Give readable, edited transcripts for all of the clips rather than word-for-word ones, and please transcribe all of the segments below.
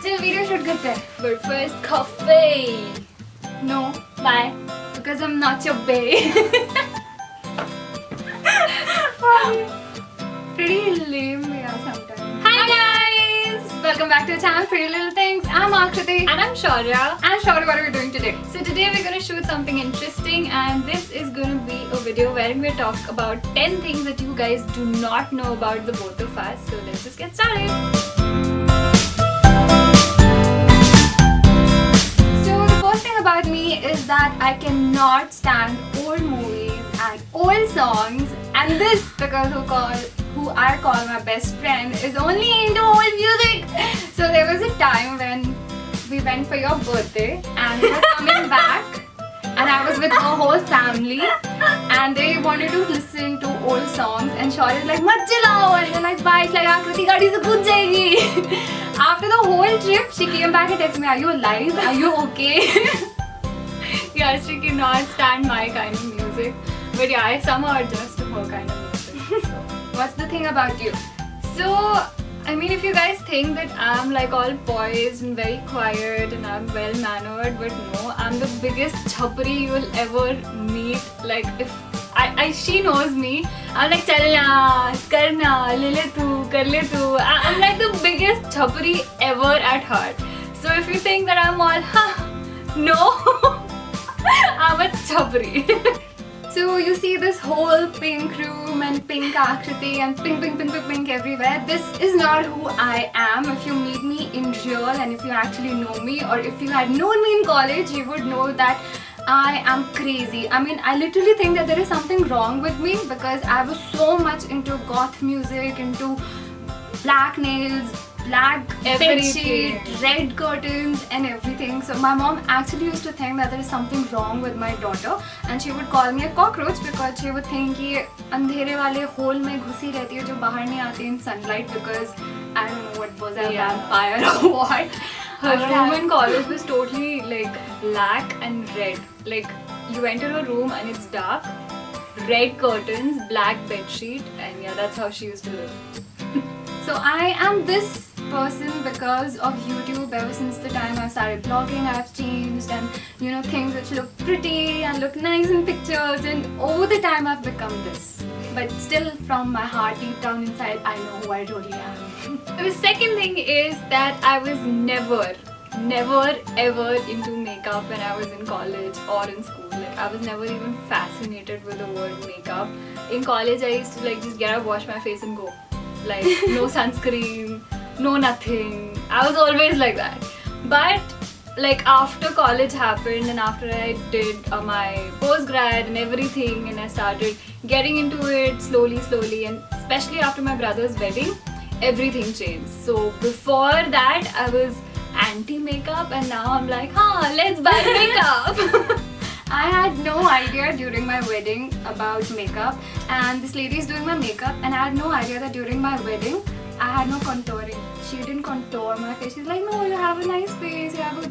चल video shoot करते हैं. But first, coffee. No, Why? because I'm not your bae. Pretty lame yeah, sometimes. Hi guys! Welcome back to the channel Pretty Little Things. I'm Akriti. And I'm Shaurya. And Shaurya, what are we doing today? So today we're going to shoot something interesting, and this is going to be a video wherein we talk about 10 things that you guys do not know about the both of us. So let's just get started. So the first thing about me is that I cannot stand old movies and old songs, and this because who I call my best friend is only into old music. So there was a time when we went for your birthday and we were coming back and I was with her whole family and they wanted to listen to old songs and Shaurya is like, "Mat chilao," and they're like, "Bye," like, "Akriti gaadi se khud jayegi." After the whole trip, she came back and texted me, "Are you alive? Are you okay?" Yeah, she cannot stand my kind of music. But yeah, I somehow adjust to her kind of music. So. What's the thing about you? So, I mean, if you guys think that I'm like all poised and very quiet and I'm well mannered, but no, I'm the biggest chhapri you will ever meet. Like, if she knows me, I'm like, "Chalna, karna, le le tu, kar le tu." I'm like the biggest chhapri ever at heart. So if you think that I'm all, no, I'm a chhapri. So you see this whole pink room and pink Akriti and pink everywhere. This is not who I am. If you meet me in real and if you actually know me, or if you had known me in college, you would know that I am crazy. I mean, I literally think that there is something wrong with me because I was so much into goth music, into black nails, black Everything. bedsheet, red curtains and everything. So my mom actually used to think that there is something wrong with my daughter and she would call me a cockroach because she would think कि अंधेरे वाले hole में घुसी रहती है जो बाहर नहीं आती in sunlight because I don't know what was a vampire or what. Her room in college was totally like black and red. Like you enter a room and it's dark, red curtains, black bedsheet, and yeah, that's how she used to live. So I am this person because of YouTube. Ever since the time I started vlogging, I've changed, and you know, things which look pretty and look nice in pictures, and over the time I've become this. But still, from my heart, deep down inside, I know who I really am. The second thing is that I was never ever into makeup when I was in college or in school. Like I was never even fascinated with the word makeup. In college, I used to like just get up, wash my face and go. Like no sunscreen, no nothing. I was always like that. But like after college happened and after I did my post-grad and everything, and I started getting into it slowly, and especially after my brother's wedding, everything changed. So before that I was anti-makeup and now I'm like, let's buy makeup. I had no idea during my wedding about makeup, and this lady is doing my makeup and I had no idea that during my wedding I had no contouring. She didn't contour my face. She's like, "No, you have a nice face, you have a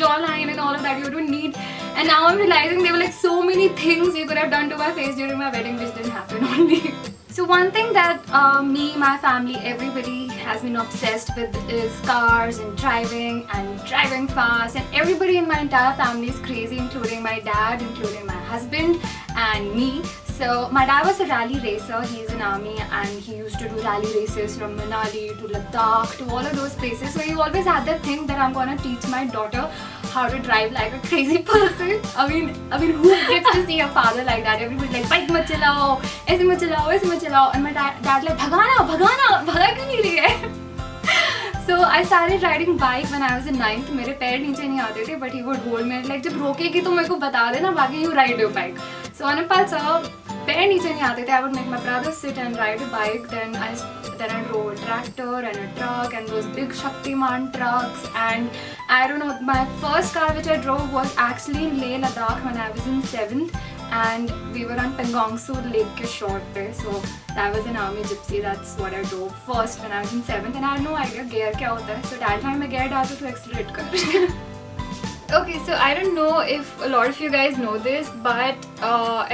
jawline and all of that, you don't need." And now I'm realizing there were like so many things you could have done to my face during my wedding which didn't happen only. So one thing that me, my family, everybody has been obsessed with is cars and driving fast, and everybody in my entire family is crazy, including my dad, including my husband and me. So my dad was a rally racer. He's in army and he used to do rally races from Manali to Ladakh to all of those places. So he always had that thing that I'm gonna teach my daughter how to drive like a crazy person. I mean, who gets to see a father like that? Everybody's like, "Bike mat chalao, aise mat chalao, aise mat chalao," and my dad like, "Bhagana, bhaga kyun nahi rahi hai?" So I started riding bike when I was in 9th. मेरे पैर नीचे नहीं आते थे, but he would hold me like, "जब रोकेगी तो मेरे को बता देना, बाकी you ride your bike." So on a Nepal, पैर नीचे नहीं आते थे. I would make my brother sit and ride a bike. Then I drove a tractor and a truck and those big Shaktiman trucks. And I don't know, my first car which I drove was actually in Leh Ladakh when I was in 7th. And we were on Pangongsu Lake ke shore pe. So that was an army gypsy. That's what I drove first when I was in 7th. And I had no idea gear kya hota hai. So that time I gear डालता to accelerate कर. Okay, so I don't know if a lot of you guys know this, but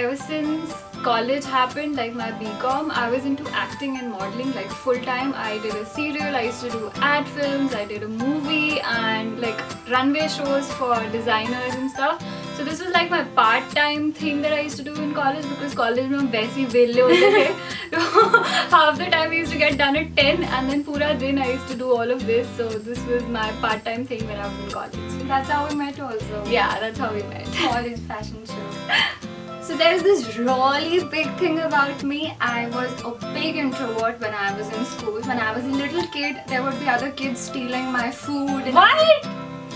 ever since college happened, like my BCom, I was into acting and modeling like full time. I did a serial, I used to do ad films, I did a movie and like runway shows for designers and stuff. So this was like my part-time thing that I used to do in college, because college में हम वैसे ही वेले होते थे. So half the time we used to get done at 10 and then पूरा दिन I used to do all of this. So this was my part-time thing when I was in college. That's how we met also. Yeah, that's how we met. College fashion show. So there's this really big thing about me. I was a big introvert when I was in school. When I was a little kid, there would be other kids stealing my food. And What?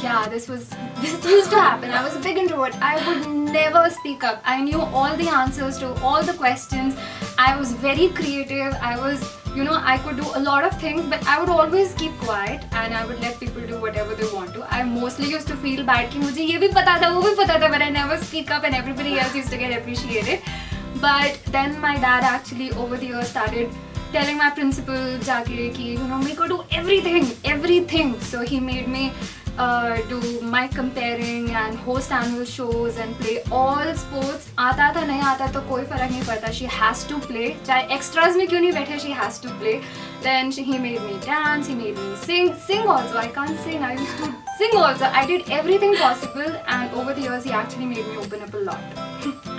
yeah, this used to happen. I was a big introvert. I would never speak up. I knew all the answers to all the questions. I was very creative. I was, I could do a lot of things, but I would always keep quiet and I would let people do whatever they want to. I mostly used to feel bad कि मुझे ये भी पता था, वो भी पता था, but I never speak up and everybody else used to get appreciated. But then my dad actually over the years started telling my principal जाके कि we could do everything. So he made me do mic comparing and host annual shows and play all sports. आता था नहीं आता तो कोई फर्क नहीं पड़ता. She has to play. चाहे extras में क्यों नहीं बैठे, she has to play. Then he made me dance. He made me sing also. I can't sing. I used to sing also. I did everything possible, and over the years he actually made me open up a lot.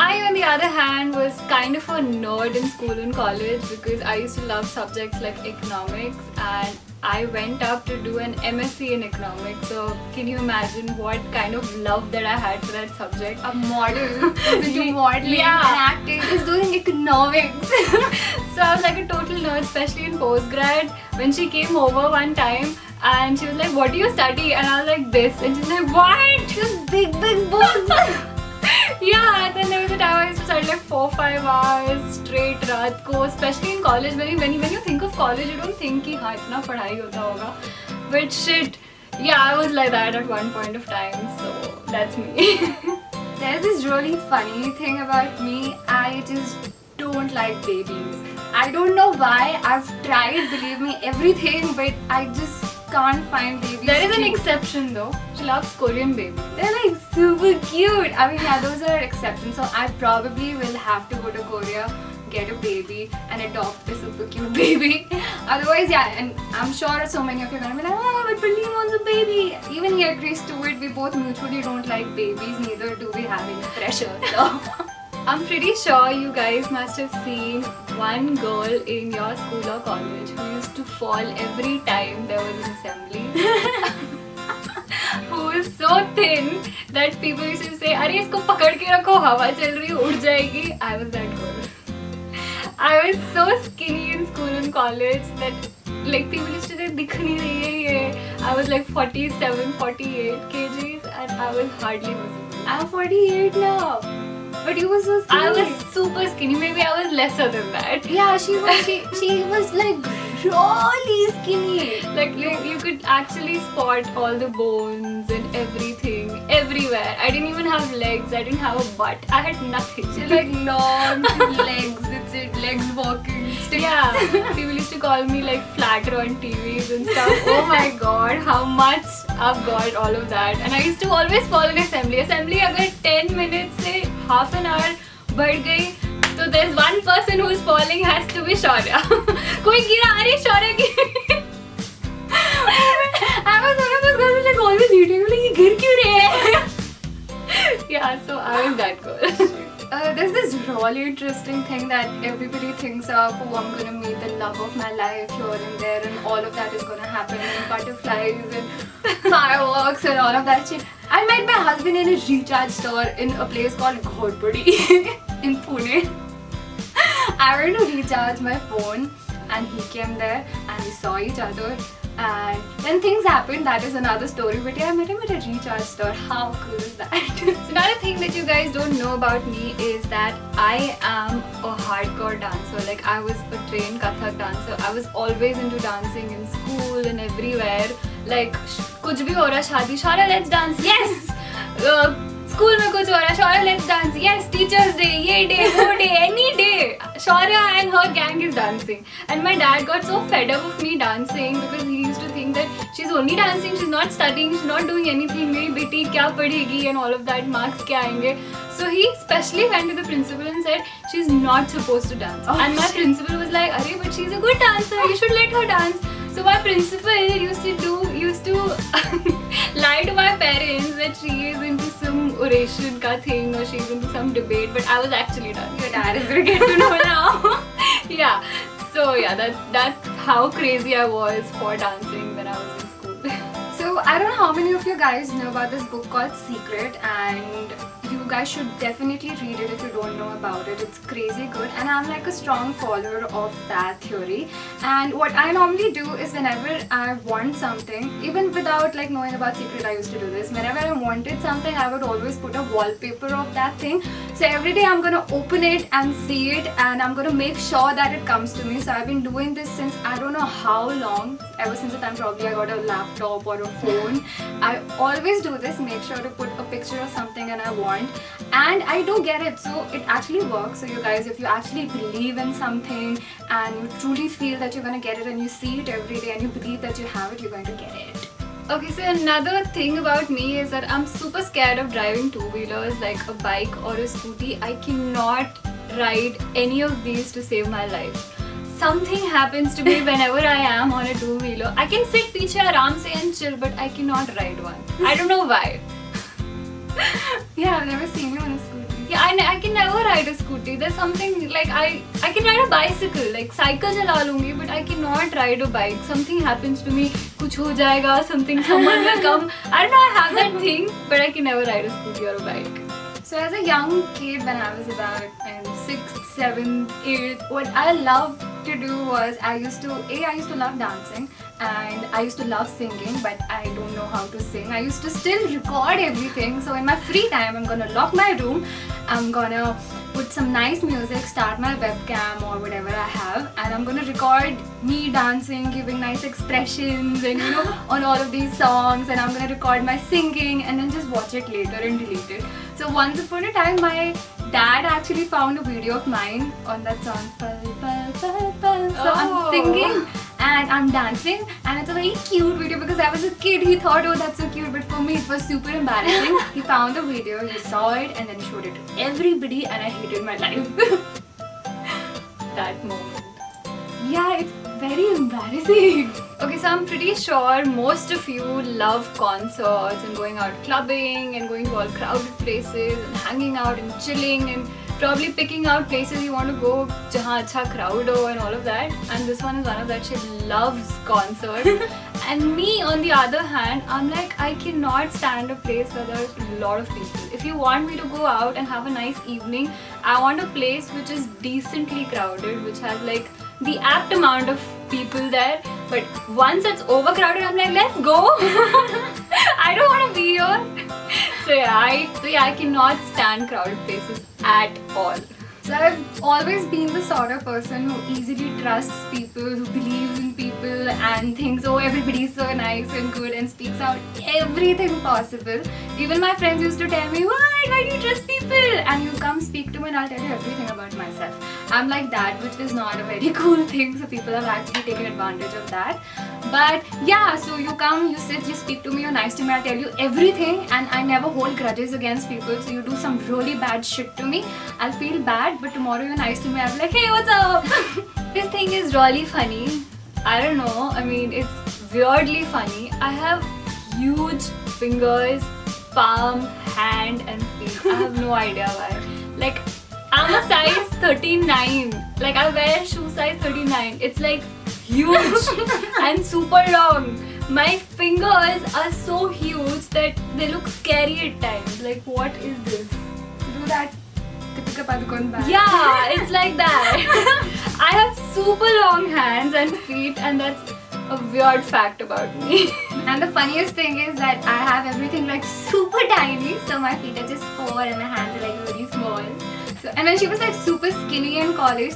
I, on the other hand, was kind of a nerd in school and college because I used to love subjects like economics, and I went up to do an MSc in economics. So can you imagine what kind of love that I had for that subject? A model is into modeling Yeah. and acting is doing economics. So I was like a total nerd, especially in postgrad. When she came over one time and she was like, "What do you study?" And I was like, "This." And she's like, "What?" Just big books. Yeah, and then there was a time I used to study like 4-5 hours straight रात को, especially in college. When you think of college, you don't think कि हाँ इतना पढ़ाई होता होगा. But shit, yeah, I was like that at one point of time. So that's me. There's this really funny thing about me. I just don't like babies. I don't know why. I've tried, believe me, everything, but I just can't find babies. There is an cute. exception though. She loves Korean babies. They're like super cute. I mean, yeah, those are exceptions. So I probably will have to go to Korea, get a baby, and adopt a super cute baby. Otherwise, yeah, and I'm sure so many of you are gonna be like, oh, but Billy wants a baby. Even he agrees to it. We both mutually don't like babies. Neither do we have any pressure. So. I'm pretty sure you guys must have seen one girl in your school or college who used to fall every time there was an assembly. Who is so thin that people used to say, "अरे इसको पकड़ के रखो, हवा चल रही उड़ जाएगी." I was that girl. I was so skinny in school and college that like people used to say दिख नहीं रही है ये. I was like 47, 48 kgs and I was hardly visible. I'm 48 now. But you were so skinny. I was super skinny. Maybe I was lesser than that. Yeah, she was like really skinny. Like you could actually spot all the bones and everything everywhere. I didn't even have legs. I didn't have a butt. I had nothing. She had like long legs. That's it. Legs walking. Sticks. Yeah. People used to call me like flatter on TVs and stuff. Oh my god, how much I've got all of that. And I used to always fall in assembly. Assembly अगर 10 minutes से half an hour बढ़ गई, so there's one person who's falling has to be Shaurya. कोई गिरा, अरे Shaurya Giri. I was one of those girls who like always eating. Like ये गिर क्यों रहे हैं? Yeah, so I was that girl. There's this really interesting thing that everybody thinks of. Oh, I'm gonna meet the love of my life here and there, and all of that is gonna happen, and butterflies and fireworks and all of that shit. I met my husband in a recharge store in a place called Ghotpudi in Pune. I went to recharge my phone, and he came there, and we saw each other. And then things happened. That is another story. But yeah, I met him at a recharge store. How cool is that? So another thing that you guys don't know about me is that I am a hardcore dancer. Like I was a trained Kathak dancer. I was always into dancing in school and everywhere. Like कुछ भी हो रहा शादी, Shaurya, let's dance. Yes. School में कुछ हो रहा, Shaurya, let's dance. Yes. Teachers Day, ये day, वो day, any day. Shaurya and her gang is dancing. And my dad got so fed up of me dancing because he used to think that she's only dancing, she's not studying, she's not doing anything. मेरी बेटी क्या पढ़ेगी and all of that, marks क्या आएंगे. So he specially went to the principal and said she's not supposed to dance. And my principal was like, "Arey, but she's a good dancer. You should let her dance." So my principal used to lie to my parents that she is into some oration ka thing or she's into some debate, but I was actually dancing. Your dad is gonna get to know now. Yeah. So yeah, that's how crazy I was for dancing when I was in school. So I don't know how many of you guys know about this book called Secret, and you guys should definitely read it if you don't know about it. It's crazy good, and I'm like a strong follower of that theory. And what I normally do is whenever I want something, even without like knowing about Secret, I used to do this. Whenever I wanted something, I would always put a wallpaper of that thing. So every day I'm gonna open it and see it, and I'm gonna make sure that it comes to me. So I've been doing this since I don't know how long, ever since the time probably I got a laptop or a phone. I always do this, make sure to put a picture of something and I want, and I do get it. So it actually works. So you guys, if you actually believe in something and you truly feel that you're gonna get it and you see it every day and you believe that you have it, you're going to get it. Okay, so another thing about me is that I'm super scared of driving two-wheelers like a bike or a scooty. I cannot ride any of these to save my life. Something happens to me whenever I am on a two-wheeler. I can sit पीछे आराम से and chill, but I cannot ride one. I don't know why. Yeah, I've never seen you on a scooty. Yeah, I can never ride a scooty. There's something like I can ride a bicycle, like cycle चला लूँगी, but I cannot ride a bike. Something happens to me, कुछ हो जाएगा, someone will come. I don't know, I have that thing, but I can never ride a scooty or a bike. So as a young kid, when I was about in 6th, 7th, 8th, what I loved to do was I used to love dancing and I used to love singing, but I don't know how to sing. I used to still record everything. So in my free time, I'm gonna lock my room, I'm gonna put some nice music, start my webcam or whatever I have, and I'm gonna record me dancing, giving nice expressions and on all of these songs, and I'm gonna record my singing and then just watch it later and delete it. So once upon a time, my dad actually found a video of mine on that song Pal Pal Pal Pal. So I'm singing and I'm dancing, and it's a very cute video because I was a kid. He thought, oh, that's so cute, but for me it was super embarrassing. He found the video, he saw it, and then he showed it to everybody, and I hated my life. That moment. Yeah, it's very embarrassing. Okay, so I'm pretty sure most of you love concerts and going out clubbing and going to all crowded places and hanging out and chilling and probably picking out places you want to go jahan acha crowd ho and all of that. And this one is one of that. She loves concerts. And me, on the other hand, I'm like, I cannot stand a place where there's a lot of people. If you want me to go out and have a nice evening, I want a place which is decently crowded, which has like the apt amount of people there. But once it's overcrowded, I'm like, let's go. I don't want to be here. So yeah, I cannot stand crowded places at all. So I've always been the sort of person who easily trusts people, who believes in people and thinks, oh, everybody's so nice and good, and speaks out everything possible. Even my friends used to tell me, why do you trust people? And you come speak to me and I'll tell you everything about myself. I'm like that, which is not a very cool thing, so people have actually taken advantage of that. But yeah, so you come, you sit, you speak to me, you're nice to me, I'll tell you everything, and I never hold grudges against people. So you do some really bad shit to me, I'll feel bad, but tomorrow you're nice to me, I'll be like, hey, what's up? This thing is really funny. I don't know, I mean, it's weirdly funny. I have huge fingers, palm, hand and feet. I have no idea why. Like, I'm a size 39. Like, I wear shoe size 39. It's like huge and super long. My fingers are so huge that they look scary at times. Like, what is this? Do that Deepika Padukone bag. Yeah, it's like that. I have super long hands and feet, and that's a weird fact about me. And the funniest thing is that I have everything like super tiny, so my feet are just 4 and my hands are like very small. So, and when she was like super skinny in college,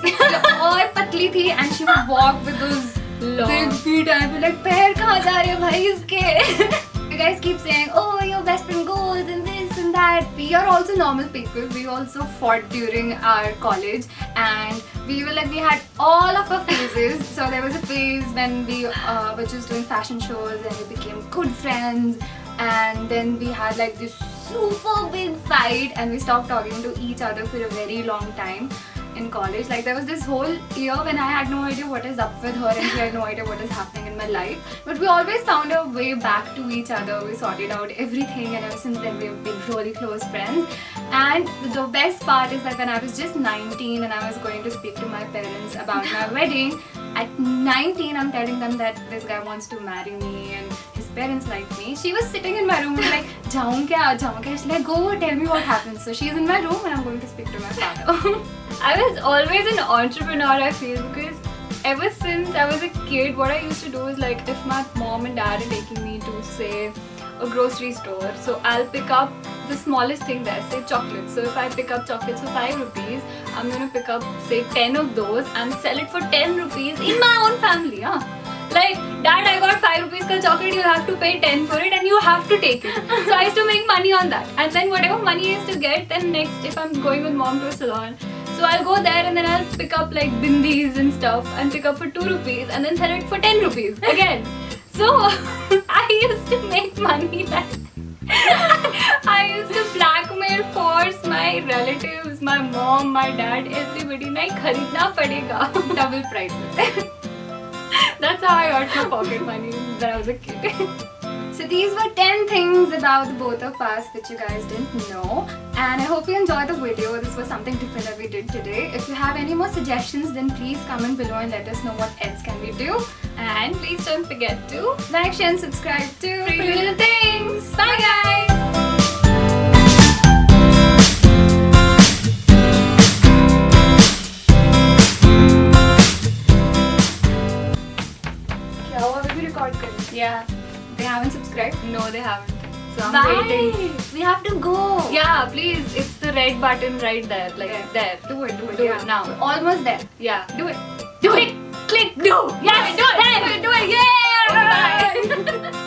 all patli thi, and she would walk with those big feet, and I'd be like, "Pair kahan ja rahe ho bhai iske?" You guys keep saying, "Oh, your best friend goes and this and that." we are also normal people. We also fought during our college, and we had all of our phases. So there was a phase when we were just doing fashion shows and we became good friends, and then we had like this super big fight and we stopped talking to each other for a very long time in college. Like there was this whole year when I had no idea what is up with her and she had no idea what is happening in my life, but we always found a way back to each other. We sorted out everything, and ever since then we've been really close friends. And the best part is that when I was just 19 and I was going to speak to my parents about my wedding, at 19 I'm telling them that this guy wants to marry me and his parents like me. She was sitting in my room and like, jaun kya? She's like, go tell me what happened. So she's in my room and I'm going to speak to my father. I was always an entrepreneur, I feel, because ever since I was a kid, what I used to do is like, if my mom and dad are taking me to, say, a grocery store, so I'll pick up the smallest thing there, say chocolates. So if I pick up chocolates for 5 rupees, I'm gonna pick up, say, 10 of those and sell it for 10 rupees in my own family. Huh? Like, Dad, I got 5 rupees ka chocolate, you'll have to pay 10 for it and you have to take it. So I used to make money on that. And then whatever money I used to get, then next, if I'm going with mom to a salon, so I'll go there and then I'll pick up like bindis and stuff and pick up for 2 rupees and then sell it for 10 rupees again. So I used to make money like I used to blackmail, force my relatives, my mom, my dad, everybody. Nahi kharidna padega. Double prices. That's how I got my pocket money when I was a kid. So these were 10 things about the both of us which you guys didn't know, and I hope you enjoyed the video. This was something different that we did today. If you have any more suggestions, then please comment below and let us know what else can we do. And please don't forget to Like, share and subscribe to Pretty Little Things. Bye guys! क्या हुआ? अभी भी record कर रही है? Yeah. They haven't subscribed? No, they haven't. So I'm Bye. waiting. We have to go. Yeah, please. It's the red button right there. Like there. Do it. Do yeah. it now. We're almost there. Yeah. Do it. Do it. Click. Do. Yes. Do it. Do it. Yeah. Do it. Yeah. Bye.